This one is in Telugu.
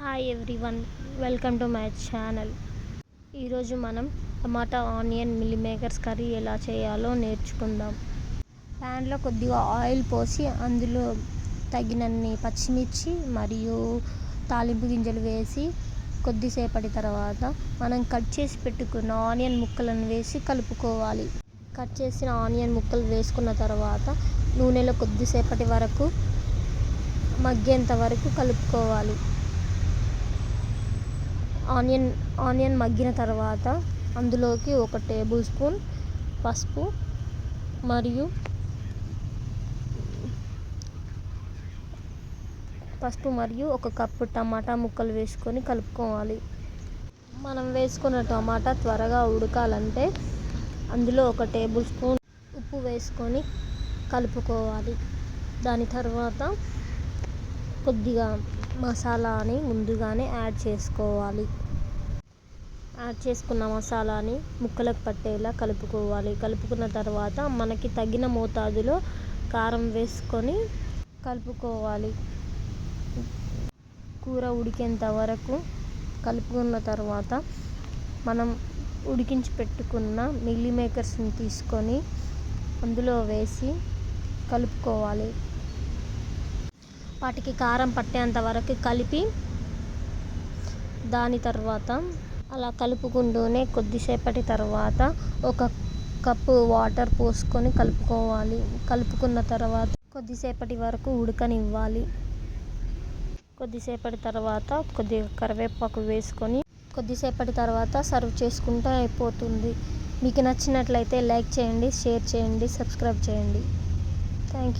Hi everyone, welcome to my channel. ఈరోజు మనం టమాటా ఆనియన్ మిల్ మేకర్స్ కర్రీ ఎలా చేయాలో నేర్చుకుందాం. ప్యాన్లో కొద్దిగా ఆయిల్ పోసి అందులో తగినన్ని పచ్చిమిర్చి మరియు తాలింపు గింజలు వేసి కొద్దిసేపటి తర్వాత మనం కట్ చేసి పెట్టుకున్న ఆనియన్ ముక్కలను వేసి కలుపుకోవాలి. కట్ చేసిన ఆనియన్ ముక్కలు వేసుకున్న తర్వాత నూనెలో కొద్దిసేపటి వరకు మగ్గేంత వరకు కలుపుకోవాలి. ఆనియన్ మగ్గిన తర్వాత అందులోకి 1 టేబుల్ స్పూన్ పసుపు మరియు 1 కప్పు టమాటా ముక్కలు వేసుకొని కలుపుకోవాలి. మనం వేసుకున్న టమాటా త్వరగా ఉడకాలంటే అందులో 1 టేబుల్ స్పూన్ ఉప్పు వేసుకొని కలుపుకోవాలి. దాని తర్వాత కొద్దిగా మసాలాని ముందుగానే యాడ్ చేసుకోవాలి. యాడ్ చేసుకున్న మసాలాని ముక్కలకు పట్టేలా కలుపుకోవాలి. కలుపుకున్న తర్వాత మనకి తగిన మోతాదులో కారం వేసుకొని కలుపుకోవాలి. కూర ఉడికేంత వరకు కలుపుకున్న తర్వాత మనం ఉడికించి పెట్టుకున్న మిల్ మేకర్స్ని తీసుకొని అందులో వేసి కలుపుకోవాలి. వాటికి కారం పట్టేంత వరకు కలిపి దాని తర్వాత అలా కలుపుకుంటూనే కొద్దిసేపటి తర్వాత 1 కప్పు వాటర్ పోసుకొని కలుపుకోవాలి. కలుపుకున్న తర్వాత కొద్దిసేపటి వరకు ఉడకనివ్వాలి. కొద్దిసేపటి తర్వాత కొద్దిగా కరివేపాకు వేసుకొని కొద్దిసేపటి తర్వాత సర్వ్ చేసుకుంటే అయిపోతుంది. మీకు నచ్చినట్లయితే లైక్ చేయండి, షేర్ చేయండి, సబ్స్క్రైబ్ చేయండి. Thank you.